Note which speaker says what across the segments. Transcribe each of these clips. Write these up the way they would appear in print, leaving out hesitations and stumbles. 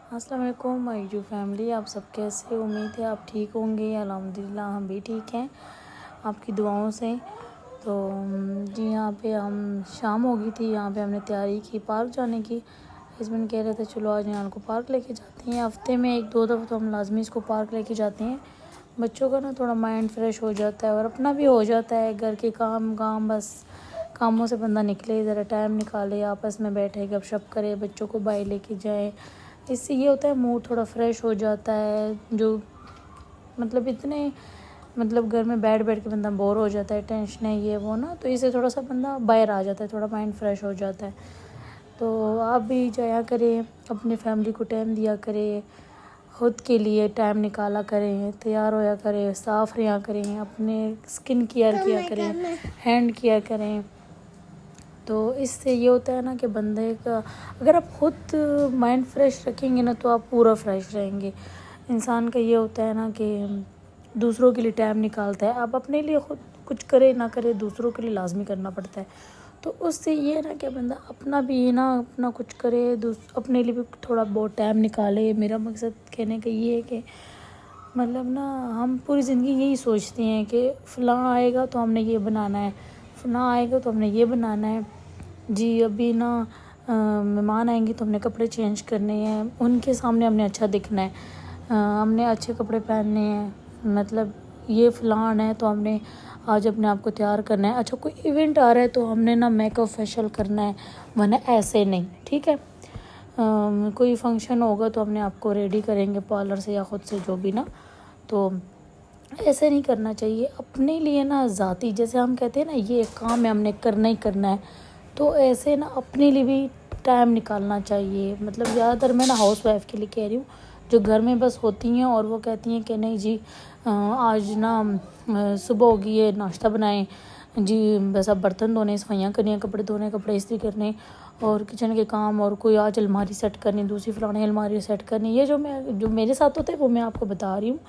Speaker 1: अस्सलाम वालेकुम my YouTube family, आप सब कैसे? उम्मीद है आप ठीक होंगे। अल्हम्दुलिल्लाह हम भी ठीक हैं आपकी दुआओं से। तो जी यहाँ पे हम शाम हो गई थी, यहाँ पे हमने तैयारी की पार्क जाने की। हस्बैंड कह रहे थे चलो आज यहाँ को पार्क लेके जाते हैं। हफ्ते में 1-2 दफ़ा तो हम लाजमी इसको पार्क लेके जाते हैं। बच्चों का ना थोड़ा माइंड फ्रेश हो जाता है और अपना भी हो जाता है। घर के काम बस कामों से बंदा निकले, ज़रा टाइम निकाले, आपस में बैठे गपशप करे, बच्चों को बाहर लेके जाए। इससे ये होता है मूड थोड़ा फ्रेश हो जाता है। जो मतलब इतने मतलब घर में बैठ बैठ के बंदा बोर हो जाता है, टेंशन है ये वो ना, तो इससे थोड़ा सा बंदा बाहर आ जाता है, थोड़ा माइंड फ्रेश हो जाता है। तो आप भी जाया करें, अपनी फैमिली को टाइम दिया करें, ख़ुद के लिए टाइम निकाला करें, तैयार होया करें, साफ़ रहा करें, अपने स्किन केयर किया करें, हैंड किया करें। तो इससे ये होता है ना कि बंदे का अगर आप ख़ुद माइंड फ्रेश रखेंगे ना तो आप पूरा फ्रेश रहेंगे। इंसान का ये होता है ना कि दूसरों के लिए टाइम निकालता है। आप अपने लिए ख़ुद कुछ करे ना करे, दूसरों के लिए लाजमी करना पड़ता है। तो उससे ये ना कि बंदा अपना भी ना अपना कुछ करे, अपने लिए भी थोड़ा बहुत टाइम निकाले। मेरा मकसद कहने का ये है कि मतलब ना हम पूरी ज़िंदगी यही सोचते हैं कि फ़लाँ आएगा तो हमने ये बनाना है, फ़लाँ आएगा तो हमने ये बनाना है। जी अभी ना मेहमान आएंगे तो हमने कपड़े चेंज करने हैं, उनके सामने हमने अच्छा दिखना है, हमने अच्छे कपड़े पहनने हैं। मतलब ये फ़लान है तो हमने आज अपने आप को तैयार करना है। अच्छा कोई इवेंट आ रहा है तो हमने ना मेकअप फेशियल करना है, वरना ऐसे नहीं, ठीक है। कोई फंक्शन होगा तो हमने आपको रेडी करेंगे पार्लर से या ख़ुद से, जो भी ना, तो ऐसे नहीं करना चाहिए। अपने लिए ना ज़ाती, जैसे हम कहते हैं ना ये काम है हमने करना ही करना है, तो ऐसे ना अपने लिए भी टाइम निकालना चाहिए। मतलब ज़्यादातर मैं ना हाउस वाइफ के लिए कह रही हूँ, जो घर में बस होती हैं और वो कहती हैं कि नहीं जी आज ना सुबह होगी है नाश्ता बनाएं जी, बस अब बर्तन धोने, सफाइयाँ करनी, कपड़े धोने, कपड़े इस्त्री करने और किचन के काम, और कोई आज अलमारी सेट करनी, दूसरी फलानी अलमारी सेट करनी। ये जो मेरे साथ होता है वो मैं आपको बता रही हूँ।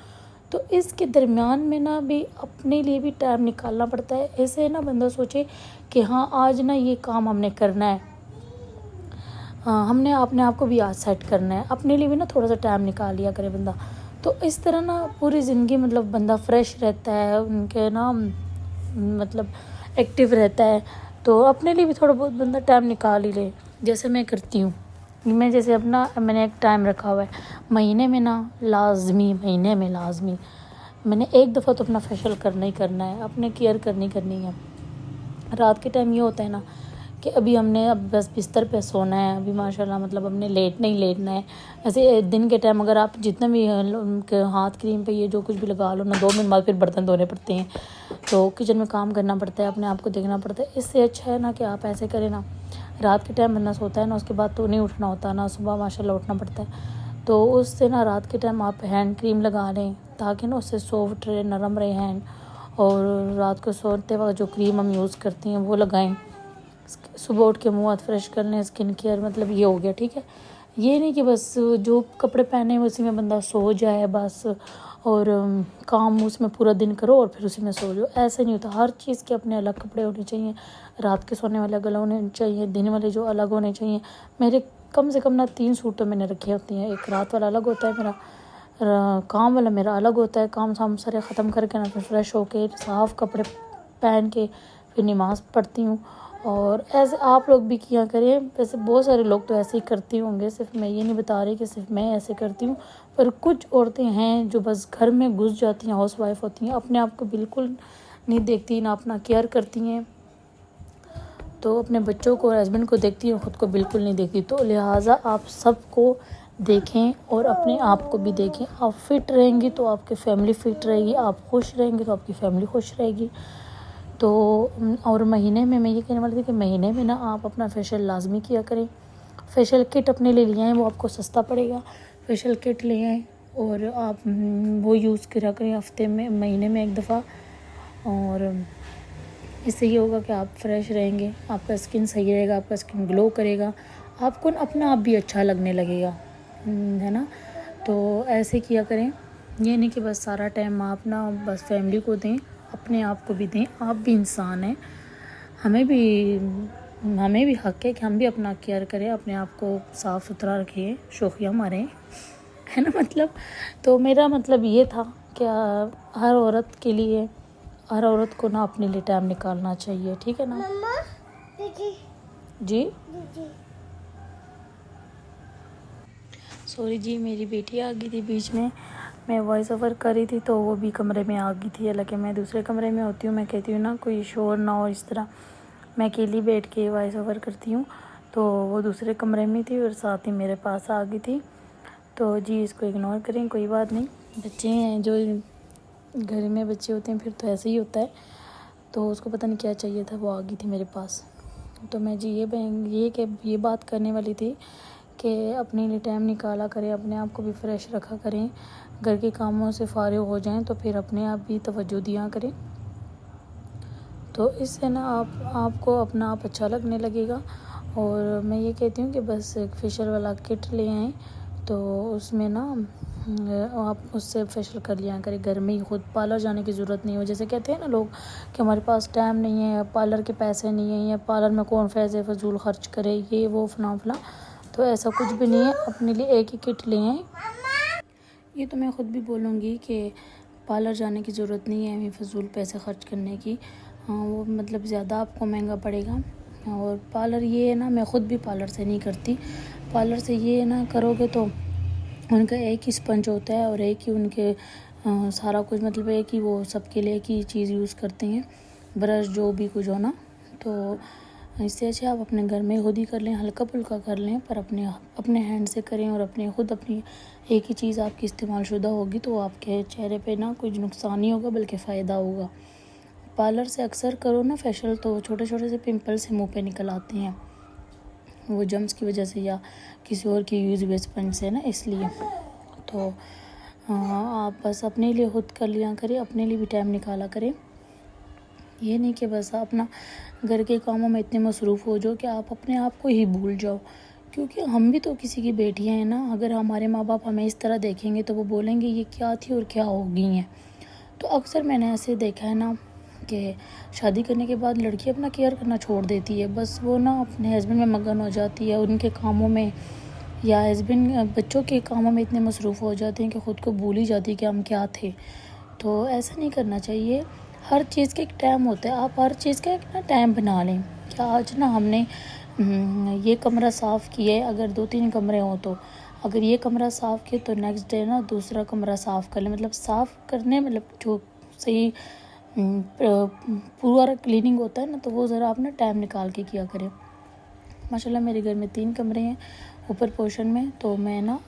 Speaker 1: तो इसके दरमियान में ना भी अपने लिए भी टाइम निकालना पड़ता है। ऐसे ना बंदा सोचे कि हाँ आज ना ये काम हमने करना है, हमने अपने आप को भी आज सेट करना है, अपने लिए भी ना थोड़ा सा टाइम निकाल लिया करे बंदा। तो इस तरह ना पूरी ज़िंदगी मतलब बंदा फ्रेश रहता है, उनके ना मतलब एक्टिव रहता है। तो अपने लिए भी थोड़ा बहुत बंदा टाइम निकाल ही ले, जैसे मैं करती हूँ। मैं जैसे अपना मैंने एक टाइम रखा हुआ है, महीने में लाजमी मैंने एक दफ़ा तो अपना फेशियल करना ही करना है, अपने केयर करनी है। रात के टाइम ये होता है ना कि अभी हमने अब बस बिस्तर पे सोना है, अभी माशाल्लाह मतलब हमने लेटना है। ऐसे दिन के टाइम अगर आप जितना भी उनके हाथ क्रीम पे ये जो कुछ भी लगा लो ना, 2 मिनट बाद फिर बर्तन धोने पड़ते हैं, तो किचन में काम करना पड़ता है, अपने आप को देखना पड़ता है। इससे अच्छा है ना कि आप ऐसे करें ना, रात के टाइम बंदा सोता है ना, उसके बाद तो नहीं उठना होता ना, सुबह माशाल्लाह उठना पड़ता है। तो उससे ना रात के टाइम आप हैंड क्रीम लगा लें ताकि ना उससे सॉफ्ट रहे, नरम रहे हैंड। और रात को सोते वक्त जो क्रीम हम यूज़ करती हैं वो लगाएं। सुबह उठ के मुँह हाथ फ्रेश कर लें, स्किन केयर मतलब ये हो गया, ठीक है। ये नहीं कि बस जो कपड़े पहने उसी में बंदा सो जाए बस, और काम उसमें पूरा दिन करो और फिर उसी में सो जाओ, ऐसे नहीं होता। हर चीज़ के अपने अलग कपड़े होने चाहिए, रात के सोने वाले अलग होने चाहिए, दिन वाले जो अलग होने चाहिए। मेरे कम से कम ना 3 सूट तो मैंने रखे होती हैं। एक रात वाला अलग होता है मेरा, काम वाला मेरा अलग होता है। काम साम सारे ख़त्म करके ना फिर फ्रेश होके साफ़ कपड़े पहन के फिर नमाज़ पढ़ती हूँ। और ऐसे आप लोग भी किया करें। वैसे बहुत सारे लोग तो ऐसे ही करते होंगे, सिर्फ मैं ये नहीं बता रही कि सिर्फ मैं ऐसे करती हूँ, पर कुछ औरतें हैं जो बस घर में घुस जाती हैं, हाउस वाइफ होती हैं, अपने आप को बिल्कुल नहीं देखती, ना अपना केयर करती हैं। तो अपने बच्चों को और हस्बैंड को देखती हैं, ख़ुद को बिल्कुल नहीं देखती। तो लिहाजा आप सबको देखें और अपने आप को भी देखें। आप फिट रहेंगी तो आपकी फैमिली फिट रहेगी, आप खुश रहेंगे तो आपकी फैमिली खुश रहेगी। तो और महीने में मैं ये कहने वाली थी कि महीने में ना आप अपना फेशियल लाजमी किया करें। फेशियल किट अपने लिए ले आएँ, वो आपको सस्ता पड़ेगा। फेशियल किट ले आएँ और आप वो यूज़ करा करें हफ्ते में, महीने में 1 दफ़ा। और इससे ये होगा कि आप फ्रेश रहेंगे, आपका स्किन सही रहेगा, आपका स्किन ग्लो करेगा, आपको अपना आप भी अच्छा लगने लगेगा, है ना। तो ऐसे किया करें। ये नहीं कि बस सारा टाइम आप ना बस फैमिली को दें, अपने आप को भी दें। आप भी इंसान हैं, हमें भी हमें भी हक है कि हम भी अपना केयर करें, अपने आप को साफ़ सुथरा रखें, शोखियाँ मारें, है ना मतलब। तो मेरा मतलब ये था कि हर औरत के लिए, हर औरत को ना अपने लिए टाइम निकालना चाहिए, ठीक है ना। मम्मा जी सॉरी जी, मेरी बेटी आ गई थी बीच में, मैं वॉइस ओवर कर रही थी तो वो भी कमरे में आ गई थी। हालांकि मैं दूसरे कमरे में होती हूँ, मैं कहती हूँ ना कोई शोर ना हो, इस तरह मैं अकेली बैठ के वॉइस ओवर करती हूँ। तो वो दूसरे कमरे में थी और साथ ही मेरे पास आ गई थी। तो जी इसको इग्नोर करें, कोई बात नहीं, बच्चे हैं, जो घर में बच्चे होते हैं फिर तो ऐसे ही होता है। तो उसको पता नहीं क्या चाहिए था, वो आ गई थी मेरे पास। तो मैं जी ये बात करने वाली थी कि अपने लिए टाइम निकाला करें, अपने आप को भी फ्रेश रखा करें, घर के कामों से फारिग हो जाएं तो फिर अपने आप भी तवज्जो दिया करें। तो इससे ना आपको अपना आप अच्छा लगने लगेगा। और मैं ये कहती हूँ कि बस एक फेशियल वाला किट ले आएँ, तो उसमें ना आप उससे फेशियल कर लिया करें घर में ही, खुद पार्लर जाने की ज़रूरत नहीं हो। जैसे कहते हैं ना लोग कि हमारे पास टाइम नहीं है, पार्लर के पैसे नहीं है, या पार्लर में कौन पैसे फजूल खर्च करे, ये वो फला। तो ऐसा कुछ भी नहीं है, अपने लिए एक ही किट ले आएँ। ये तो मैं ख़ुद भी बोलूँगी कि पार्लर जाने की ज़रूरत नहीं है हमें फजूल पैसे खर्च करने की। वो मतलब ज़्यादा आपको महंगा पड़ेगा। और पार्लर ये है ना, मैं ख़ुद भी पार्लर से नहीं करती, पार्लर से ये ना करोगे तो उनका एक ही स्पंज होता है और एक ही उनके सारा कुछ, मतलब एक ही वो सबके लिए एक ही चीज़ यूज़ करते हैं, ब्रश जो भी कुछ हो ना। तो इससे अच्छा आप अपने घर में खुद ही कर लें, हल्का फुल्का कर लें, पर अपने हैंड से करें और अपनी एक ही चीज़ आपकी इस्तेमाल शुदा होगी, तो आपके चेहरे पे ना कुछ नुकसान नहीं होगा बल्कि फ़ायदा होगा। पार्लर से अक्सर करो ना फेशियल तो छोटे छोटे से पिंपल से मुँह पे निकल आते हैं, वो जम्स की वजह से या किसी और की यूज़ हुए स्पंज से ना, इसलिए। तो आप बस अपने लिए खुद कर लिया करें, अपने लिए भी टाइम निकाला करें। ये नहीं कि बस अपना घर के कामों में इतने मसरूफ़ हो जाओ कि आप अपने आप को ही भूल जाओ, क्योंकि हम भी तो किसी की बेटियां हैं ना। अगर हमारे माँ बाप हमें इस तरह देखेंगे तो वो बोलेंगे ये क्या थी और क्या हो गई हैं। तो अक्सर मैंने ऐसे देखा है ना कि शादी करने के बाद लड़की अपना केयर करना छोड़ देती है, बस वो ना अपने हस्बैंड में मगन हो जाती है, उनके कामों में, या हस्बैंड बच्चों के कामों में इतने मसरूफ़ हो जाते हैं कि ख़ुद को भूल ही जाती है कि हम क्या थे। तो ऐसा नहीं करना चाहिए। हर चीज़ का एक टाइम होता है, आप हर चीज़ का एक ना टाइम बना लें। क्या आज ना हमने ये कमरा साफ़ किया है, अगर 2-3 कमरे हों तो अगर ये कमरा साफ़ किया तो नेक्स्ट डे ना दूसरा कमरा साफ़ कर लें। मतलब साफ़ करने, मतलब जो सही पूरा क्लीनिंग होता है ना, तो वो ज़रा आप ना टाइम निकाल के किया करें। माशाल्लाह मेरे घर में 3 कमरे हैं ऊपर पोर्शन में, तो मैं ना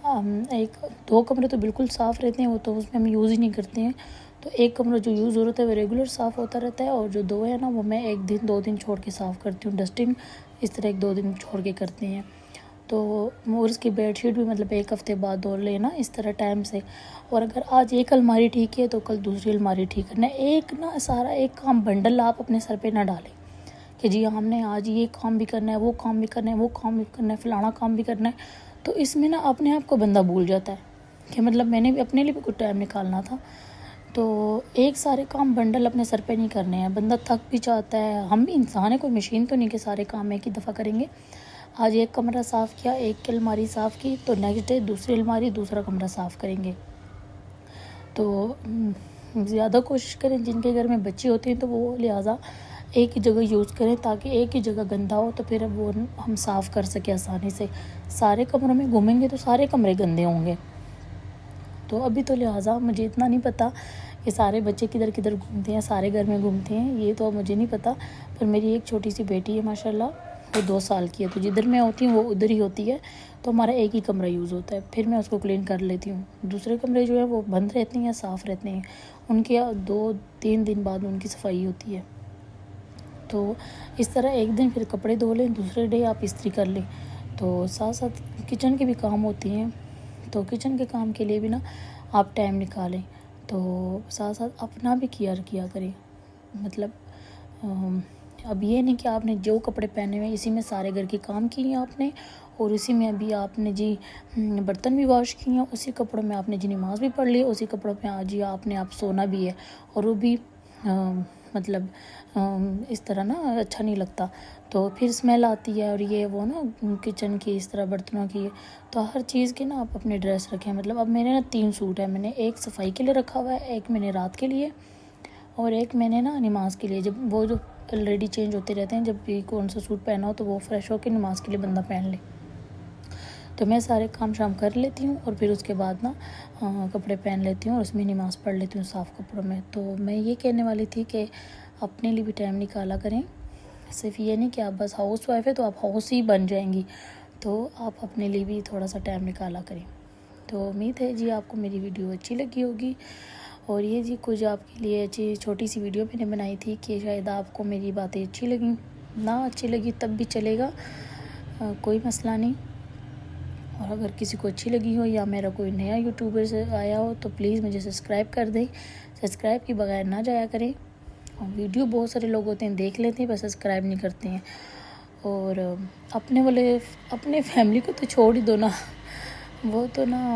Speaker 1: 2 कमरे तो बिल्कुल साफ़ रहते हैं, वो तो उसमें हम यूज़ ही नहीं करते हैं। तो एक कमरा जो यूज़ होता है वो रेगुलर साफ़ होता रहता है, और जो 2 है ना वो मैं 1 दिन 2 दिन छोड़ के साफ़ करती हूँ। डस्टिंग इस तरह 1-2 दिन छोड़ के करते हैं। तो और उसकी बेडशीट भी मतलब 1 हफ़्ते बाद धो लेना इस तरह टाइम से। और अगर आज एक अलमारी ठीक है तो कल दूसरी अलमारी ठीक करना है। एक ना सारा एक काम बंडल आप अपने सर पे ना डालें कि जी हमने आज ये काम भी करना है, वो काम भी करना है, वो काम भी करना है, फलाना काम भी करना है। तो इसमें ना अपने आप को बंदा भूल जाता है कि मतलब मैंने भी अपने लिए भी कुछ टाइम निकालना था। तो एक सारे काम बंडल अपने सर पे नहीं करने हैं, बंदा थक भी जाता है। हम भी इंसान है, कोई मशीन तो नहीं कि सारे काम एक ही दफ़ा करेंगे। आज एक कमरा साफ़ किया, एक की अलमारी साफ़ की, तो नेक्स्ट डे दूसरी अलमारी दूसरा कमरा साफ़ करेंगे। तो ज़्यादा कोशिश करें, जिनके घर में बच्चे होते हैं तो वो लिहाजा एक ही जगह यूज़ करें, ताकि एक ही जगह गंदा हो तो फिर वो हम साफ़ कर सकें आसानी से। सारे कमरों में घूमेंगे तो सारे कमरे गंदे होंगे। तो अभी तो लिहाजा मुझे इतना नहीं पता कि सारे बच्चे किधर किधर घूमते हैं, सारे घर में घूमते हैं, ये तो मुझे नहीं पता। पर मेरी एक छोटी सी बेटी है माशाल्लाह, वो 2 साल की है, तो जिधर मैं होती हूँ वो उधर ही होती है। तो हमारा एक ही कमरा यूज़ होता है, फिर मैं उसको क्लीन कर लेती हूँ। दूसरे कमरे जो है वो बंद रहते हैं या साफ़ रहते हैं, उनके 2-3 दिन बाद उनकी सफाई होती है। तो इस तरह एक दिन फिर कपड़े धो लें, दूसरे डे आप इस्त्री कर लें। तो साथ साथ किचन के भी काम होती हैं, तो किचन के काम के लिए भी ना आप टाइम निकालें। तो साथ साथ अपना भी केयर किया करें। मतलब अब ये नहीं कि आपने जो कपड़े पहने हुए इसी में सारे घर के काम किए हैं आपने, और उसी में अभी आपने जी बर्तन भी वॉश किए हैं, उसी कपड़ों में आपने जी नमाज़ भी पढ़ ली, उसी कपड़ों में आज ही आपने आप सोना भी है, और वो भी मतलब इस तरह ना अच्छा नहीं लगता, तो फिर स्मेल आती है और ये वो ना किचन की इस तरह बर्तनों की। तो हर चीज़ के ना आप अपने ड्रेस रखें। मतलब अब मेरे ना 3 सूट है, मैंने एक सफाई के लिए रखा हुआ है, एक मैंने रात के लिए और एक मैंने ना नमाज के लिए, जब वो जो ऑलरेडी चेंज होते रहते हैं, जब भी कौन सा सूट पहना हो तो वो फ्रेश होकर नमाज के लिए बंदा पहन ले। तो मैं सारे काम शाम कर लेती हूँ और फिर उसके बाद ना कपड़े पहन लेती हूँ और उसमें नमाज़ पढ़ लेती हूँ साफ़ कपड़ों में। तो मैं ये कहने वाली थी कि अपने लिए भी टाइम निकाला करें। सिर्फ ये नहीं कि आप बस हाउस वाइफ है तो आप हाउस ही बन जाएंगी, तो आप अपने लिए भी थोड़ा सा टाइम निकाला करें। तो उम्मीद है जी आपको मेरी वीडियो अच्छी लगी होगी। और ये जी कुछ आपके लिए अच्छी छोटी सी वीडियो मैंने बनाई थी कि शायद आपको मेरी बातें अच्छी लगी, ना अच्छी लगी तब भी चलेगा, कोई मसला नहीं। और अगर किसी को अच्छी लगी हो या मेरा कोई नया यूट्यूबर से आया हो तो प्लीज़ मुझे सब्सक्राइब कर दें। सब्सक्राइब के बगैर ना जाया करें। और वीडियो बहुत सारे लोग होते हैं देख लेते हैं, बस सब्सक्राइब नहीं करते हैं। और अपने फैमिली को तो छोड़ ही दो ना, वो तो ना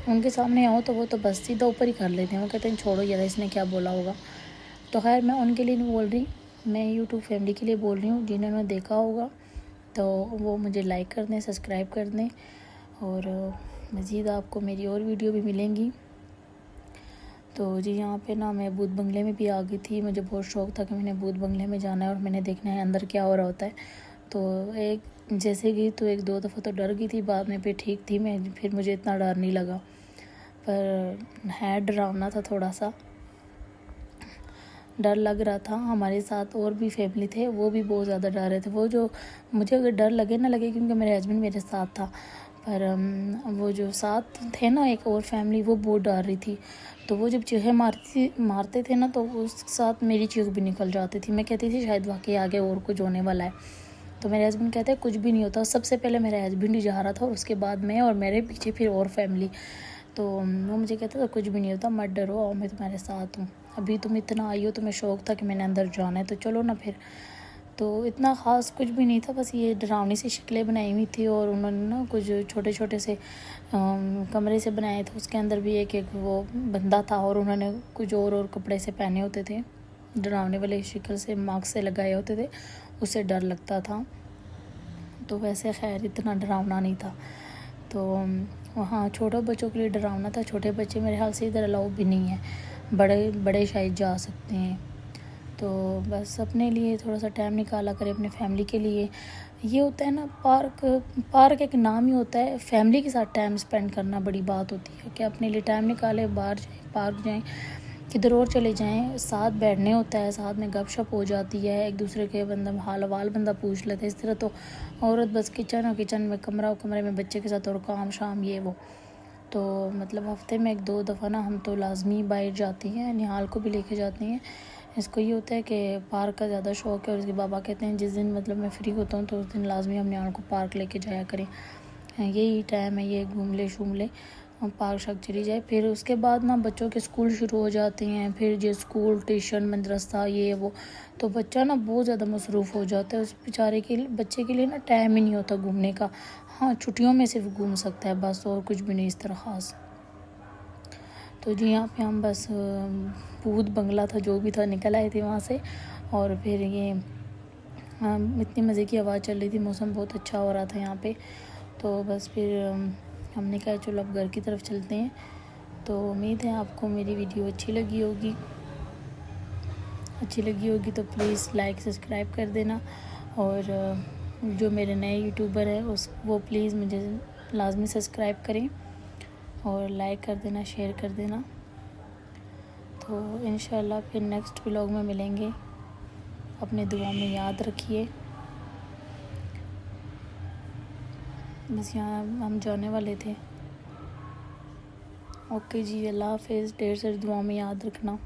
Speaker 1: उनके सामने आओ तो वो तो बस सीधा ऊपर ही कर लेते हैं, वो कहते हैं छोड़ो यार इसने क्या बोला होगा। तो खैर मैं उनके लिए नहीं बोल रही, मैं यूट्यूब फैमिली के लिए बोल रही हूँ। जिन्होंने देखा होगा तो वो मुझे लाइक कर दें, सब्सक्राइब कर दें। और मज़ीद आपको मेरी और वीडियो भी मिलेंगी। तो जी यहाँ पे ना मैं भूत बंगले में भी आ गई थी। मुझे बहुत शौक़ था कि मैंने भूत बंगले में जाना है और मैंने देखना है अंदर क्या हो रहा होता है। तो एक जैसे गई तो 1-2 दफ़ा तो डर गई थी, बाद में फिर ठीक थी मैं, फिर मुझे इतना डर नहीं लगा। पर है डरावना था, थोड़ा सा डर लग रहा था। हमारे साथ और भी फैमिली थे, वो भी बहुत ज़्यादा डर रहे थे। वो जो मुझे अगर डर लगे ना लगे क्योंकि मेरे हस्बैंड मेरे साथ था, पर वो जो साथ थे ना एक और फैमिली, वो बहुत डर रही थी। तो वो जब चूहे मारते थे ना तो उस साथ मेरी चीख भी निकल जाती थी। मैं कहती थी शायद वाकई आगे और कुछ होने वाला है। तो मेरे हस्बैंड कहते हैं कुछ भी नहीं होता। सबसे पहले मेरा हस्बैंड ही जा रहा था और उसके बाद मैं, और मेरे पीछे फिर और फैमिली। तो वो मुझे कहता था कुछ भी नहीं होता, मत डरो, आओ मैं तुम्हारे साथ हूँ। अभी तुम इतना आई हो, तुम्हें शौक़ था कि मैंने अंदर जाना है तो चलो ना फिर। तो इतना ख़ास कुछ भी नहीं था, बस ये डरावनी सी शक्लें बनाई हुई थी और उन्होंने ना कुछ छोटे छोटे से कमरे से बनाए थे। उसके अंदर भी एक वो बंदा था और उन्होंने कुछ और कपड़े से पहने होते थे, डरावने वाले शक्ल से मास्क से लगाए होते थे, उससे डर लगता था। तो वैसे खैर इतना डरावना नहीं था। तो वहाँ छोटे बच्चों के लिए डरावना था। छोटे बच्चे मेरे ख्याल से इधर अलाउ भी नहीं है, बड़े बड़े शायद जा सकते हैं। तो बस अपने लिए थोड़ा सा टाइम निकाला करें, अपने फैमिली के लिए। ये होता है ना, पार्क एक नाम ही होता है, फैमिली के साथ टाइम स्पेंड करना बड़ी बात होती है कि अपने लिए टाइम निकालें, बाहर जाएँ, पार्क जाएँ, किधर और चले जाएं, साथ बैठने होता है, साथ में गपशप हो जाती है, एक दूसरे के हाल अहवाल बंदा पूछ लेता है। इस तरह तो औरत बस किचन में, कमरे में बच्चे के साथ और काम शाम ये वो। तो मतलब हफ्ते में 1-2 दफ़ा ना हम तो लाजमी बाहर जाती हैं, निहाल को भी लेके जाती हैं। इसको ये होता है कि पार्क का ज़्यादा शौक़ है और इसके बाबा कहते हैं जिस दिन मतलब मैं फ्री होता हूँ तो उस दिन लाजमी हम निहाल को पार्क लेके जाया करें, यही टाइम है, ये घूम ले शूम ले, पार्क शार्क चली जाए। फिर उसके बाद ना बच्चों के स्कूल शुरू हो जाते हैं, फिर जो स्कूल ट्यूशन मदरसा ये वो, तो बच्चा ना बहुत ज़्यादा मसरूफ़ हो जाता है। उस बेचारे के बच्चे के लिए ना टाइम ही नहीं होता घूमने का। हाँ, छुट्टियों में सिर्फ घूम सकता है बस, और कुछ भी नहीं इस तरह ख़ास। तो जी यहाँ पे हम बस भूत बंगला था जो भी था निकल आए थे वहाँ से। और फिर ये इतनी मज़े की हवा चल रही थी, मौसम बहुत अच्छा हो रहा था यहाँ पे। तो बस फिर हमने कहा चलो अब घर की तरफ चलते हैं। तो उम्मीद है आपको मेरी वीडियो अच्छी लगी होगी तो प्लीज़ लाइक सब्सक्राइब कर देना। और जो मेरे नए यूट्यूबर है वो प्लीज़ मुझे लाजमी सब्सक्राइब करें और लाइक कर देना, शेयर कर देना। तो इंशाल्लाह फिर नेक्स्ट व्लॉग में मिलेंगे। अपने दुआ में याद रखिए। बस यहाँ हम जाने वाले थे। ओके जी, अल्लाह हाफ़िज़। ढेर सारी दुआ में याद रखना।